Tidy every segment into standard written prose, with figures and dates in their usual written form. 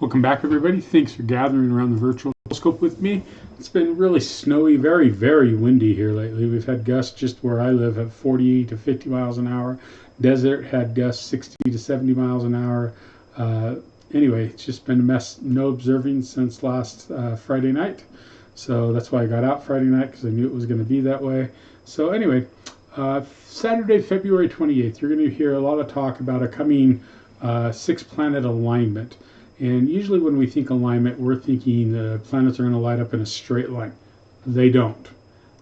Welcome back, everybody. Thanks for gathering around the virtual telescope with me. It's been really snowy, very, very windy here lately. We've had gusts just where I live at 40 to 50 miles an hour. Desert had gusts 60 to 70 miles an hour. Anyway, it's just been a mess. No observing since last Friday night. So that's why I got out Friday night, because I knew it was going to be that way. So anyway, Saturday, February 28th, you're going to hear a lot of talk about a coming six-planet alignment. And usually when we think alignment, we're thinking the planets are going to light up in a straight line. They don't.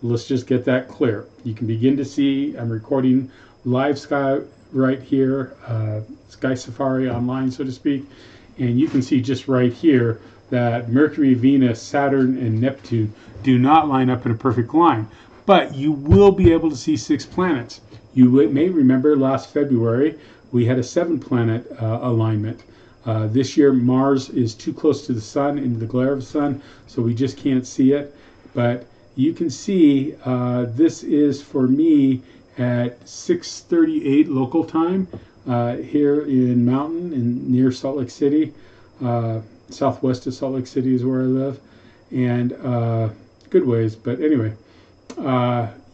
Let's just get that clear. You can begin to see, I'm recording live sky right here, Sky Safari online, so to speak. And you can see just right here that Mercury, Venus, Saturn, and Neptune do not line up in a perfect line. But you will be able to see six planets. You may remember last February, we had a seven-planet alignment. This year, Mars is too close to the sun, into the glare of the sun, so we just can't see it. But you can see this is for me at 6:38 local time here in Mountain, near Salt Lake City. Southwest of Salt Lake City is where I live, and good ways. But anyway,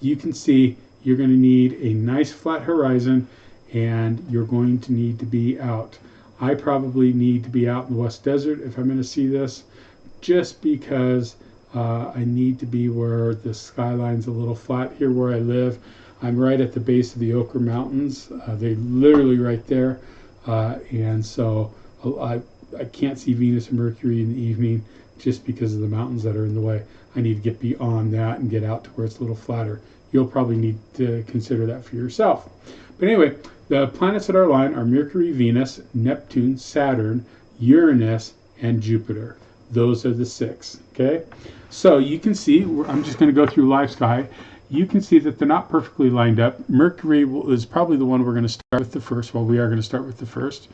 you can see you're going to need a nice flat horizon, and you're going to need to be out. I probably need to be out in the West Desert if I'm going to see this, just because I need to be where the skyline's a little flat. Here where I live, I'm right at the base of the Ochre Mountains. They're literally right there, and so I can't see Venus and Mercury in the evening just because of the mountains that are in the way. I need to get beyond that and get out to where it's a little flatter. You'll probably need to consider that for yourself. But anyway, the planets that are aligned are Mercury, Venus, Neptune, Saturn, Uranus, and Jupiter. Those are the six, okay? So you can see, I'm just going to go through live sky. You can see that they're not perfectly lined up. Mercury is probably the one we're going to start with the first. Well, we are going to start with the first.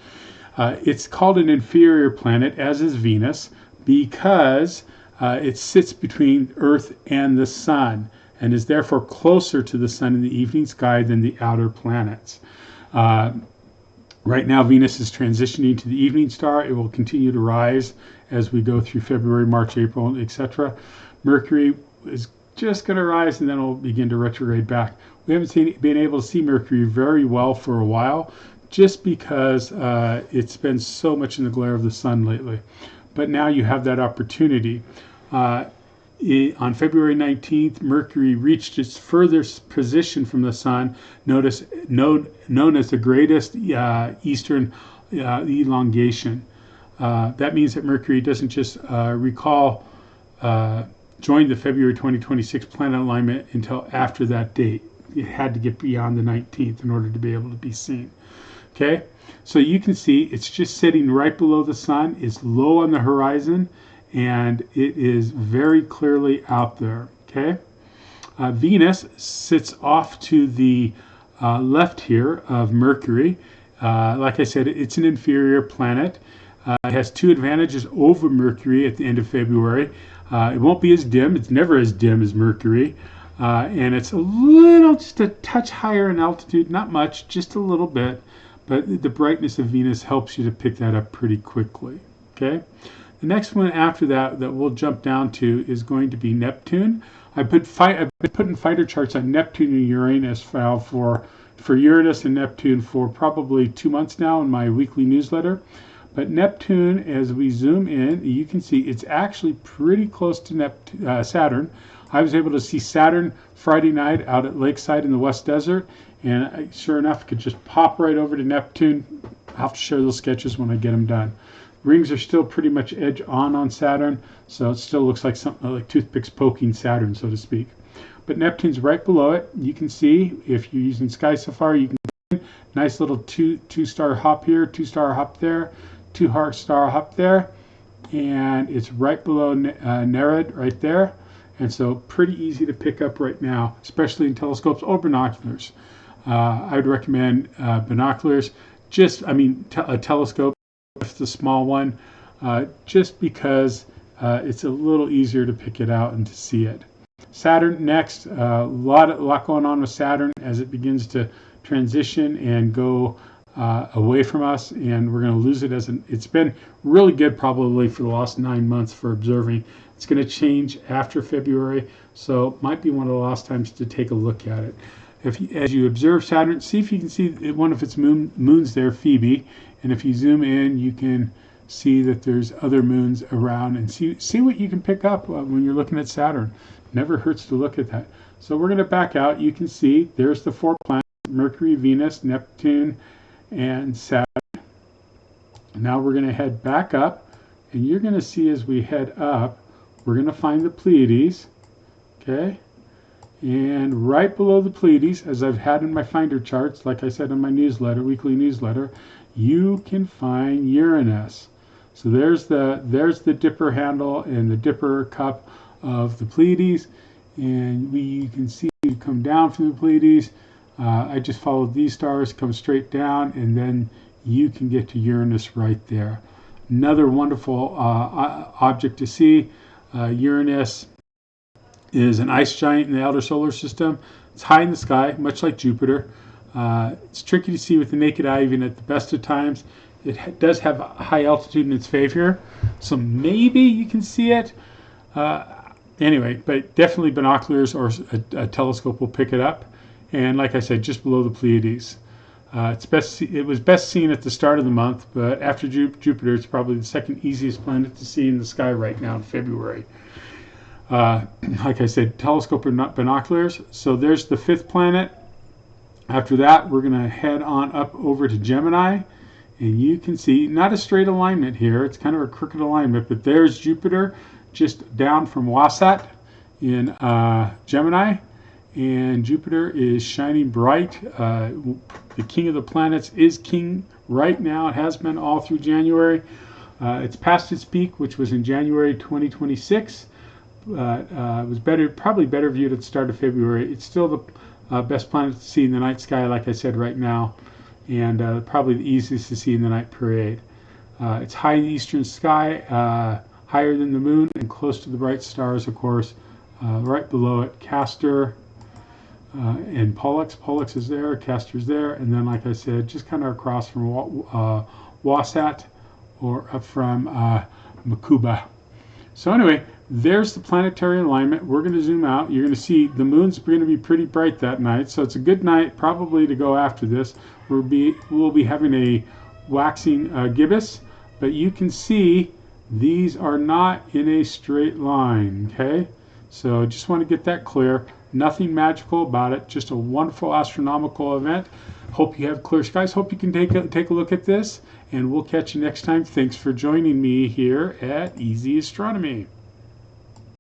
It's called an inferior planet, as is Venus, because it sits between Earth and the Sun, and is therefore closer to the sun in the evening sky than the outer planets. Right now, Venus is transitioning to the evening star. It will continue to rise as we go through February, March, April, etc. Mercury is just going to rise, and then it will begin to retrograde back. We haven't been able to see Mercury very well for a while, just because it's been so much in the glare of the sun lately. But now you have that opportunity. On February 19th, Mercury reached its furthest position from the sun, known as the greatest eastern elongation. That means that Mercury doesn't just join the February 2026 planet alignment until after that date. It had to get beyond the 19th in order to be able to be seen. Okay, so you can see it's just sitting right below the sun. It's low on the horizon, and it is very clearly out there. Okay, Venus sits off to the left here of Mercury. Like I said, it's an inferior planet. It has two advantages over Mercury at the end of February. It won't be as dim. It's never as dim as Mercury. And it's just a touch higher in altitude, not much, just a little bit. But the brightness of Venus helps you to pick that up pretty quickly. Okay. The next one after that we'll jump down to is going to be Neptune. I've been putting fighter charts on Neptune and Uranus for Uranus and Neptune for probably 2 months now in my weekly newsletter. But Neptune, as we zoom in, you can see it's actually pretty close to Saturn. I was able to see Saturn Friday night out at Lakeside in the West Desert, and sure enough, I could just pop right over to Neptune. I'll have to share those sketches when I get them done. Rings are still pretty much edge on Saturn, so it still looks like something like toothpicks poking Saturn, so to speak. But Neptune's right below it. You can see, if you're using Sky Safari, you can see nice little two-star hop here, two-star hop there, two-star hop there, and it's right below Nereid right there. And so pretty easy to pick up right now, especially in telescopes or binoculars. I would recommend binoculars, a telescope, if it's a small one, just because it's a little easier to pick it out and to see it. Saturn next, a lot going on with Saturn as it begins to transition and go away from us, and we're going to lose it it's been really good probably for the last 9 months for observing. It's going to change after February, so it might be one of the last times to take a look at it. As you observe Saturn, see if you can see one of its moons there, Phoebe, and if you zoom in, you can see that there's other moons around, and see what you can pick up when you're looking at Saturn. Never hurts to look at that. So we're going to back out. You can see there's the 4 planets: Mercury, Venus, Neptune, and Saturn. Now we're going to head back up, and you're going to see as we head up, we're going to find the Pleiades. Okay, and right below the Pleiades, as I've had in my finder charts, like I said in my newsletter, weekly newsletter, you can find Uranus. So there's the dipper handle and the dipper cup of the Pleiades, and you can see you come down from the Pleiades. I just followed these stars, come straight down, and then you can get to Uranus right there. Another wonderful object to see. Uranus is an ice giant in the outer solar system. It's high in the sky, much like Jupiter. It's tricky to see with the naked eye, even at the best of times. It does have a high altitude in its favor, so maybe you can see it. Anyway, but definitely binoculars or a telescope will pick it up. And like I said, just below the Pleiades. It was best seen at the start of the month, but after Jupiter, it's probably the second easiest planet to see in the sky right now in February. Like I said, telescope or not binoculars. So there's the 5th planet. After that, we're going to head on up over to Gemini, and you can see not a straight alignment here. It's kind of a crooked alignment, but there's Jupiter just down from Wasat in Gemini, and Jupiter is shining bright. The king of the planets is king right now. It has been all through January. It's past its peak, which was in January 2026. It was probably better viewed at the start of February. It's still the best planet to see in the night sky, like I said, right now, and probably the easiest to see in the night period. It's high in the eastern sky, higher than the moon, and close to the bright stars, of course. Right below it, Castor and Pollux. Pollux is there, Castor's there, and then, like I said, just kind of across from Wasat or up from Makuba. So anyway, there's the planetary alignment. We're going to zoom out. You're going to see the moon's going to be pretty bright that night, so it's a good night probably to go after this. We'll be having a waxing gibbous, but you can see these are not in a straight line. Okay, so just want to get that clear. Nothing magical about it, just a wonderful astronomical event. Hope you have clear skies. Hope you can take a look at this, and we'll catch you next time. Thanks for joining me here at Easy Astronomy.